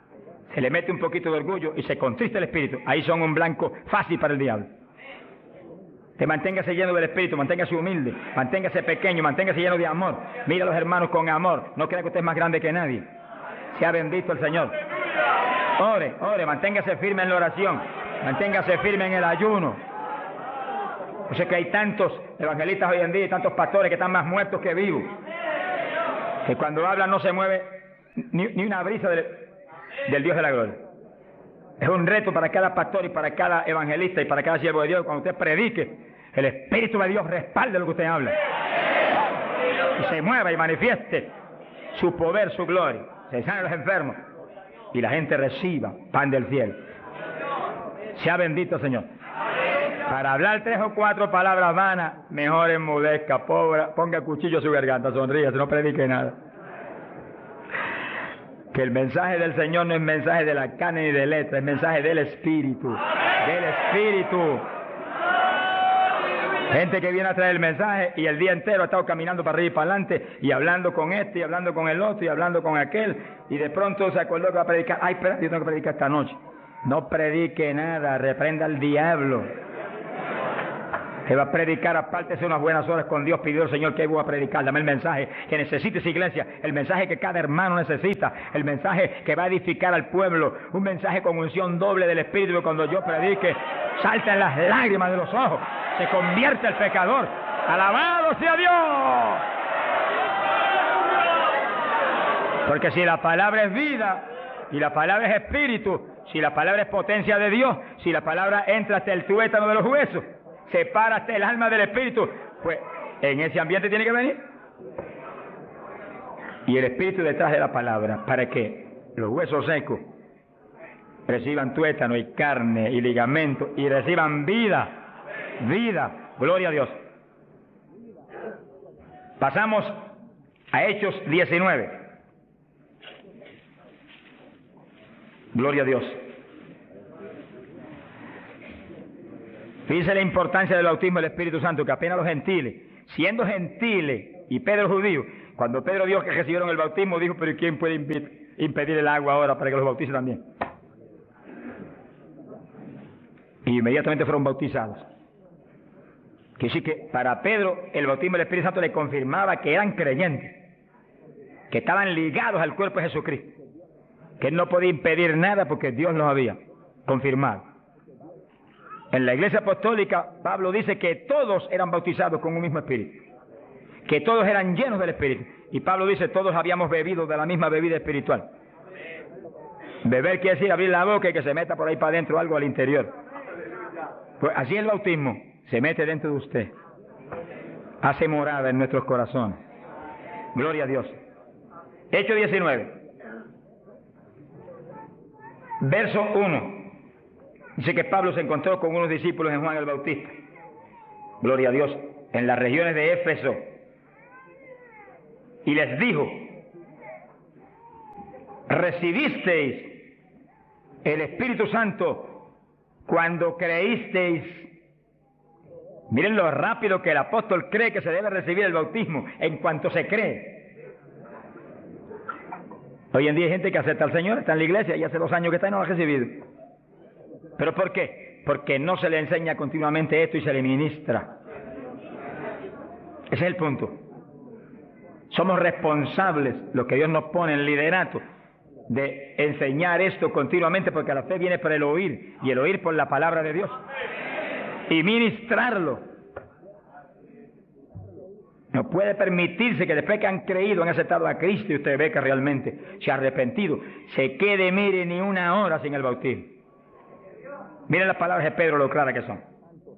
Se le mete un poquito de orgullo y se contrista el espíritu. Ahí son un blanco fácil para el diablo. Que manténgase lleno del espíritu, manténgase humilde, manténgase pequeño, manténgase lleno de amor. Mira a los hermanos con amor. No crea que usted es más grande que nadie. Sea bendito el Señor. Ore, manténgase firme en la oración, manténgase firme en el ayuno. Yo sé que hay tantos evangelistas hoy en día y tantos pastores que están más muertos que vivos, que cuando hablan no se mueve ni una brisa del Dios de la gloria. Es un reto para cada pastor y para cada evangelista y para cada siervo de Dios. Cuando usted predique, el Espíritu de Dios respalde lo que usted habla y se mueva y manifieste su poder, su gloria. Se sanen los enfermos y la gente reciba pan del cielo. Sea bendito, Señor. Para hablar 3 o 4 palabras vanas, mejor enmudezca, ponga el cuchillo a su garganta, sonríe, no predique nada. Que el mensaje del Señor no es mensaje de la carne ni de letra, es mensaje del Espíritu. Del Espíritu. Gente que viene a traer el mensaje y el día entero ha estado caminando para arriba y para adelante y hablando con este y hablando con el otro y hablando con aquel y de pronto se acordó que va a predicar. Ay, espera, yo tengo que predicar esta noche. No predique nada, reprenda al diablo. Que va a predicar, apártese unas buenas horas con Dios, pidió al Señor que voy a predicar, dame el mensaje que necesita esa iglesia, el mensaje que cada hermano necesita, el mensaje que va a edificar al pueblo, un mensaje con unción doble del Espíritu, que cuando yo predique, salten las lágrimas de los ojos, se convierte el pecador, alabado sea Dios. Porque si la palabra es vida, y la palabra es espíritu, si la palabra es potencia de Dios, si la palabra entra hasta el tuétano de los huesos, separa hasta el alma del espíritu, pues en ese ambiente tiene que venir. Y el espíritu detrás de la palabra, para que los huesos secos reciban tuétano y carne y ligamento y reciban vida, gloria a Dios. Pasamos a Hechos 19. Gloria a Dios. Fíjense la importancia del bautismo del Espíritu Santo, que apenas los gentiles, siendo gentiles y Pedro judío, cuando Pedro vio que recibieron el bautismo, dijo, pero ¿quién puede impedir el agua ahora para que los bautice también? Y inmediatamente fueron bautizados. Que sí que para Pedro el bautismo del Espíritu Santo le confirmaba que eran creyentes, que estaban ligados al cuerpo de Jesucristo, que él no podía impedir nada porque Dios los había confirmado. En la iglesia apostólica, Pablo dice que todos eran bautizados con un mismo espíritu, que todos eran llenos del espíritu. Y Pablo dice, todos habíamos bebido de la misma bebida espiritual. Beber quiere decir abrir la boca y que se meta por ahí para adentro algo al interior. Pues así el bautismo se mete dentro de usted, hace morada en nuestros corazones. Gloria a Dios. Hechos 19. Verso 1. Dice que Pablo se encontró con unos discípulos en Juan el Bautista. Gloria a Dios. En las regiones de Éfeso. Y les dijo: ¿recibisteis el Espíritu Santo cuando creísteis? Miren lo rápido que el apóstol cree que se debe recibir el bautismo, en cuanto se cree. Hoy en día hay gente que acepta al Señor, está en la iglesia y hace 2 años que está y no lo ha recibido. ¿Pero por qué? Porque no se le enseña continuamente esto y se le ministra. Ese es el punto. Somos responsables, los que Dios nos pone en liderato, de enseñar esto continuamente, porque la fe viene por el oír, y el oír por la palabra de Dios, y ministrarlo. No puede permitirse que después que han creído, han aceptado a Cristo, y usted ve que realmente se ha arrepentido, se quede, mire, ni 1 hora sin el bautismo. Miren las palabras de Pedro, lo claras que son.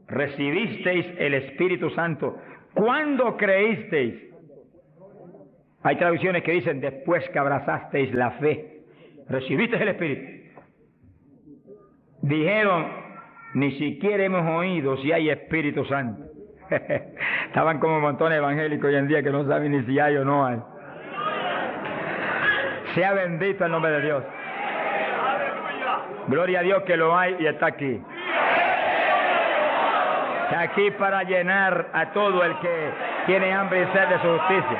Recibisteis el Espíritu Santo cuando creísteis. Hay traducciones que dicen después que abrazasteis la fe. Recibisteis el Espíritu. Dijeron, ni siquiera hemos oído si hay Espíritu Santo. Estaban como montones evangélicos hoy en día que no saben ni si hay o no hay. Sea bendito el nombre de Dios. Gloria a Dios que lo hay y está aquí. Está aquí para llenar a todo el que tiene hambre y sed de su justicia.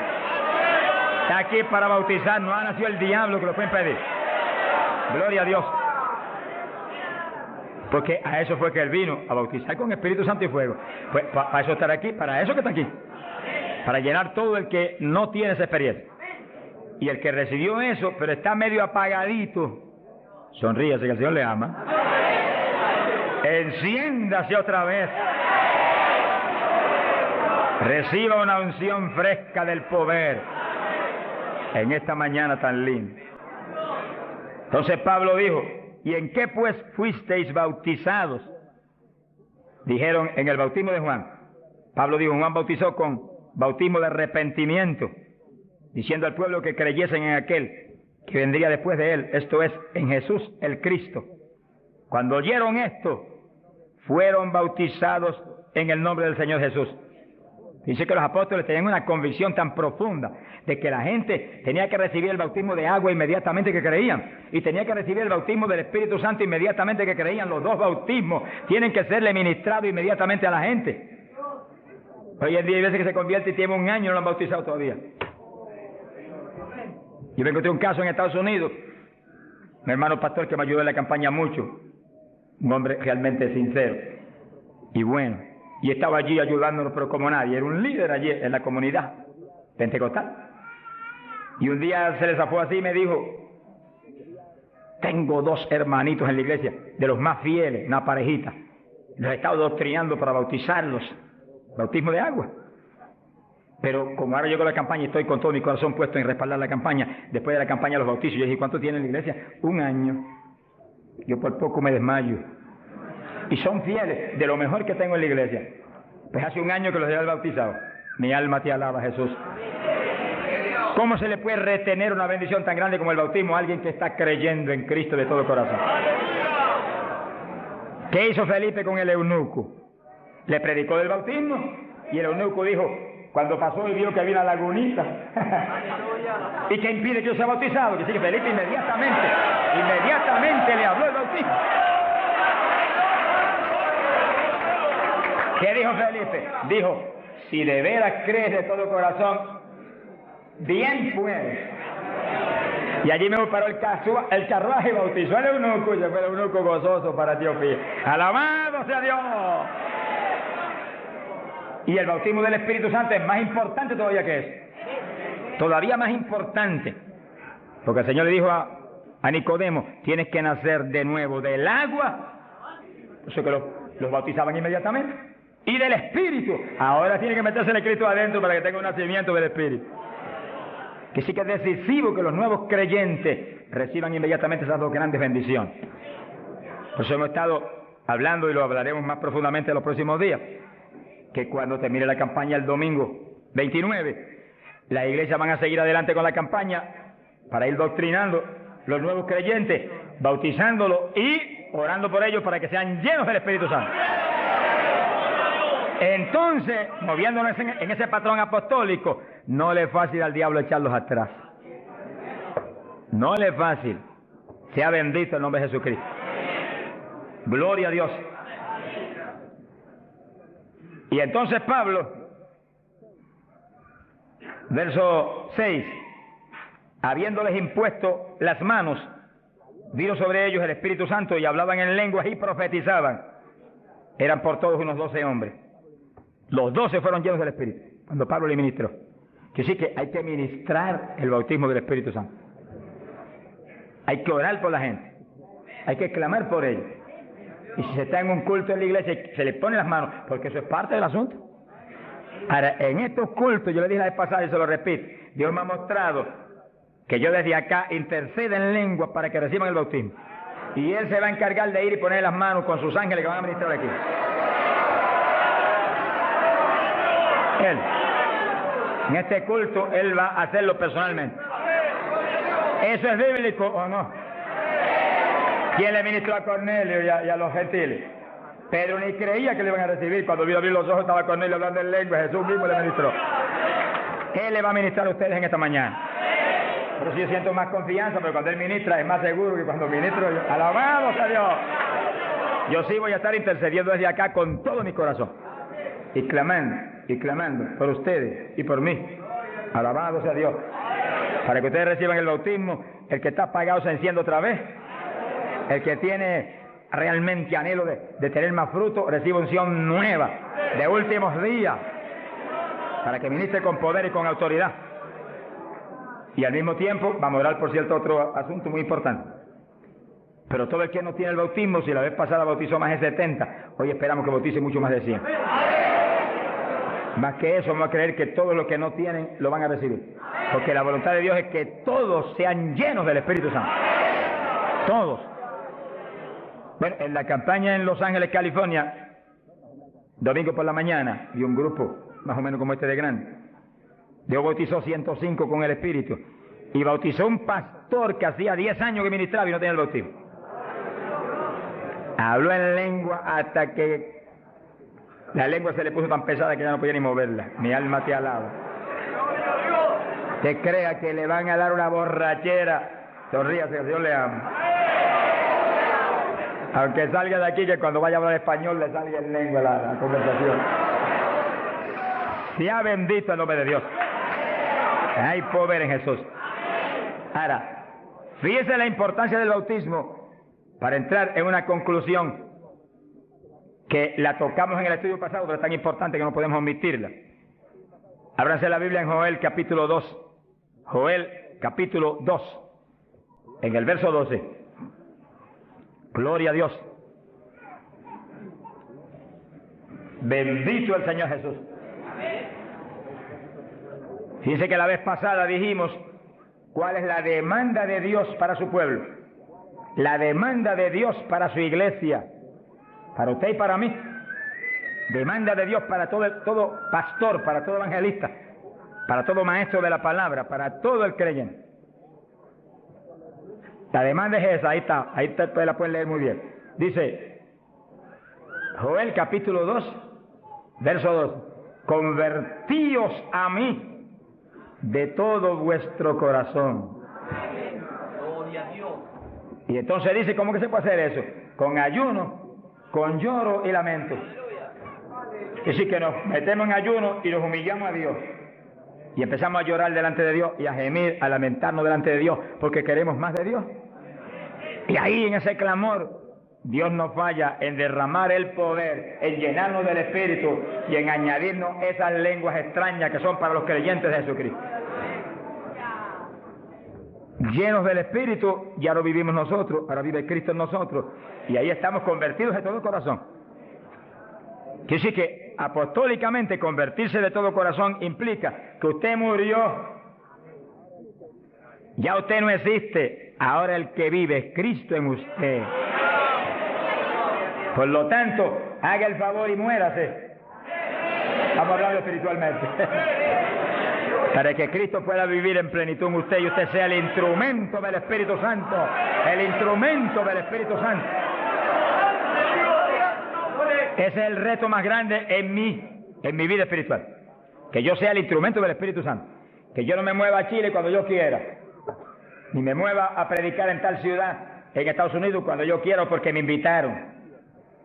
Está aquí para bautizar. No ha nacido el diablo que lo puede impedir. Gloria a Dios. Porque a eso fue que Él vino, a bautizar con Espíritu Santo y fuego. Pues para eso estar aquí, para eso que está aquí. Para llenar todo el que no tiene esa experiencia. Y el que recibió eso, pero está medio apagadito, sonríase que el Señor le ama. Enciéndase otra vez. Reciba una unción fresca del poder en esta mañana tan linda. Entonces Pablo dijo: ¿y en qué pues fuisteis bautizados? Dijeron: en el bautismo de Juan. Pablo dijo: Juan bautizó con bautismo de arrepentimiento, diciendo al pueblo que creyesen en aquel que vendría después de él, esto es, en Jesús el Cristo. Cuando oyeron esto, fueron bautizados en el nombre del Señor Jesús. Dice que los apóstoles tenían una convicción tan profunda de que la gente tenía que recibir el bautismo de agua inmediatamente que creían, y tenía que recibir el bautismo del Espíritu Santo inmediatamente que creían. Los dos bautismos tienen que serle ministrados inmediatamente a la gente. Hoy en día hay veces que se convierte y tiene 1 año y no lo han bautizado todavía. Yo me encontré un caso en Estados Unidos, mi hermano pastor que me ayudó en la campaña mucho, un hombre realmente sincero y bueno, y estaba allí ayudándonos, pero como nadie, era un líder allí en la comunidad pentecostal. Y un día se le zafó así y me dijo: tengo 2 hermanitos en la iglesia, de los más fieles, una parejita, los he estado doctrinando para bautizarlos, bautismo de agua. Pero como ahora llegó la campaña y estoy con todo mi corazón puesto en respaldar la campaña, después de la campaña los bautizos, yo dije: ¿cuánto tienen en la iglesia? 1 año. Yo por poco me desmayo. Y son fieles, de lo mejor que tengo en la iglesia. Pues hace 1 año que los he bautizado. Mi alma te alaba, Jesús. ¿Cómo se le puede retener una bendición tan grande como el bautismo a alguien que está creyendo en Cristo de todo corazón? ¿Qué hizo Felipe con el eunuco? Le predicó del bautismo y el eunuco dijo, cuando pasó y vio que había una lagunita, ¿y qué impide que yo sea bautizado? Que sí, que Felipe inmediatamente le habló del bautismo. ¿Qué dijo Felipe? Dijo, si de veras crees de todo corazón, bien puedes. Y allí me paró el carruaje y bautizó al eunuco, y se fue el eunuco gozoso para Etiopía. ¡Alabado sea Dios! Y el bautismo del Espíritu Santo es más importante todavía que eso. Todavía más importante. Porque el Señor le dijo a Nicodemo, tienes que nacer de nuevo del agua. Eso que los bautizaban inmediatamente. Y del Espíritu. Ahora tiene que meterse el Cristo adentro para que tenga un nacimiento del Espíritu. Que sí que es decisivo que los nuevos creyentes reciban inmediatamente esas 2 grandes bendiciones. Por eso hemos estado hablando y lo hablaremos más profundamente en los próximos días. Que cuando termine la campaña el domingo 29, las iglesias van a seguir adelante con la campaña para ir doctrinando los nuevos creyentes, bautizándolos y orando por ellos para que sean llenos del Espíritu Santo. Entonces, moviéndonos en ese patrón apostólico, no le es fácil al diablo echarlos atrás. No le es fácil. Sea bendito el nombre de Jesucristo. Gloria a Dios. Y entonces Pablo, verso 6, habiéndoles impuesto las manos, vino sobre ellos el Espíritu Santo y hablaban en lenguas y profetizaban. Eran por todos unos 12 hombres. Los 12 fueron llenos del Espíritu, cuando Pablo le ministró. Que sí que hay que ministrar el bautismo del Espíritu Santo. Hay que orar por la gente. Hay que clamar por ellos. Y si se está en un culto en la iglesia, se les pone las manos, porque eso es parte del asunto. Ahora, en estos cultos, yo le dije la vez pasada y se lo repito, Dios me ha mostrado que yo desde acá intercedo en lengua para que reciban el bautismo. Y Él se va a encargar de ir y poner las manos con sus ángeles que van a ministrar aquí. Él. En este culto, Él va a hacerlo personalmente. ¿Eso es bíblico o no? ¿Quién le ministró a Cornelio y a los gentiles? Pedro ni creía que le iban a recibir. Cuando vio abrir los ojos estaba Cornelio hablando en lengua. Jesús mismo le ministró. Él le va a ministrar a ustedes en esta mañana. Pero si yo siento más confianza, pero cuando Él ministra es más seguro que cuando ministro yo. ¡Alabado sea Dios! Yo sí voy a estar intercediendo desde acá con todo mi corazón. Y clamando por ustedes y por mí. Alabado sea Dios. Para que ustedes reciban el bautismo, el que está apagado se enciende otra vez. El que tiene realmente anhelo de tener más fruto, recibe unción nueva, de últimos días, para que ministre con poder y con autoridad. Y al mismo tiempo, vamos a orar por cierto otro asunto muy importante. Pero todo el que no tiene el bautismo, si la vez pasada bautizó más de 70, hoy esperamos que bautice mucho más de 100. Más que eso, vamos a creer que todos los que no tienen lo van a recibir. Porque la voluntad de Dios es que todos sean llenos del Espíritu Santo. Todos. Bueno, en la campaña en Los Ángeles, California, domingo por la mañana, y un grupo más o menos como este de grande, Dios bautizó 105 con el Espíritu. Y bautizó un pastor que hacía 10 años que ministraba y no tenía el bautismo. Habló en lengua hasta que la lengua se le puso tan pesada que ya no podía ni moverla. Mi alma te alaba. Te crea que le van a dar una borrachera. Sonríase, Dios le ama. Aunque salga de aquí, que cuando vaya a hablar español le salga en lengua la conversación. Sea bendito el nombre de Dios. Hay poder en Jesús. Ahora, fíjese la importancia del bautismo para entrar en una conclusión que la tocamos en el estudio pasado, pero es tan importante que no podemos omitirla. Ábranse la Biblia en Joel capítulo 2. Joel capítulo 2, en el verso 12. Gloria a Dios. Bendito el Señor Jesús. Fíjense que la vez pasada dijimos cuál es la demanda de Dios para su pueblo. La demanda de Dios para su iglesia. Para usted y para mí. Demanda de Dios para todo pastor, para todo evangelista, para todo maestro de la palabra, para todo el creyente. La demanda es esa, ahí ustedes la pueden leer muy bien. Dice, Joel capítulo 2, verso 2, convertíos a mí de todo vuestro corazón. Y entonces dice, ¿cómo que se puede hacer eso? Con ayuno, con lloro y lamento. Es decir, que nos metemos en ayuno y nos humillamos a Dios. Y empezamos a llorar delante de Dios y a gemir, a lamentarnos delante de Dios, porque queremos más de Dios. Y ahí en ese clamor, Dios no falla en derramar el poder, en llenarnos del Espíritu y en añadirnos esas lenguas extrañas que son para los creyentes de Jesucristo. Llenos del Espíritu, ya lo vivimos nosotros, ahora vive Cristo en nosotros, y ahí estamos convertidos de todo corazón. Quiere decir que apostólicamente convertirse de todo corazón implica que usted murió, ya usted no existe, ahora el que vive es Cristo en usted. Por lo tanto, haga el favor y muérase. Vamos a hablarlo espiritualmente. Para que Cristo pueda vivir en plenitud en usted y usted sea el instrumento del Espíritu Santo. El instrumento del Espíritu Santo. Ese es el reto más grande en mi vida espiritual. Que yo sea el instrumento del Espíritu Santo. Que yo no me mueva a Chile cuando yo quiera. Ni me mueva a predicar en tal ciudad, en Estados Unidos, cuando yo quiera o porque me invitaron.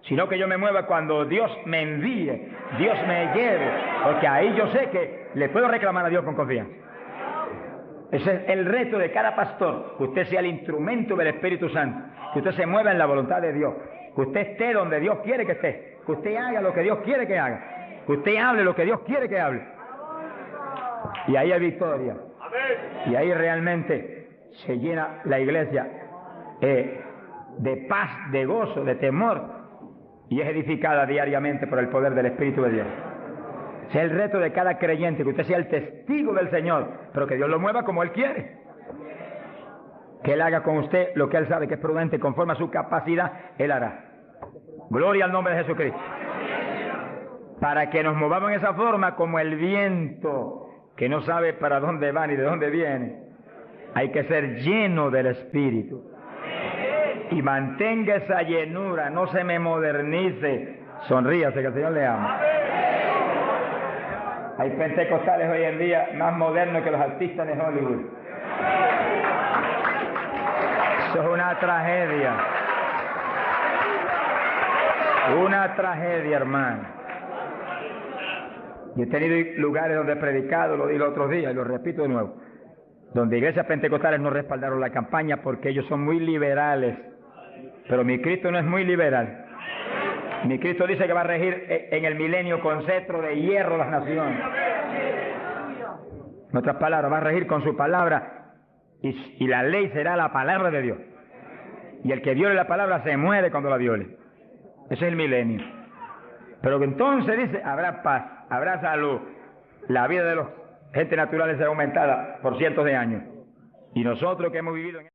Sino que yo me mueva cuando Dios me envíe, Dios me lleve, porque ahí yo sé que le puedo reclamar a Dios con confianza. Ese es el reto de cada pastor, que usted sea el instrumento del Espíritu Santo, que usted se mueva en la voluntad de Dios, que usted esté donde Dios quiere que esté, que usted haga lo que Dios quiere que haga, que usted hable lo que Dios quiere que hable. Y ahí hay victoria, y ahí realmente se llena la iglesia de paz, de gozo, de temor, y es edificada diariamente por el poder del Espíritu de Dios. Ese es el reto de cada creyente, que usted sea el testigo del Señor, pero que Dios lo mueva como Él quiere. Que Él haga con usted lo que Él sabe que es prudente, conforme a su capacidad, Él hará. Gloria al nombre de Jesucristo. Para que nos movamos en esa forma como el viento, que no sabe para dónde va ni de dónde viene. Hay que ser lleno del Espíritu. Y mantenga esa llenura, no se me modernice. Sonríase, que el Señor le ama. Hay pentecostales hoy en día más modernos que los artistas de Hollywood. Eso es una tragedia. Una tragedia, hermano. Yo he tenido lugares donde he predicado, lo dije el otro día y lo repito de nuevo, donde iglesias pentecostales no respaldaron la campaña porque ellos son muy liberales. Pero mi Cristo no es muy liberal. Mi Cristo dice que va a regir en el milenio con cetro de hierro las naciones. En otras palabras, va a regir con su palabra y la ley será la palabra de Dios. Y el que viole la palabra se muere cuando la viole. Ese es el milenio. Pero entonces dice, habrá paz, habrá salud. La vida de los gente naturales será aumentada por cientos de años. Y nosotros que hemos vivido en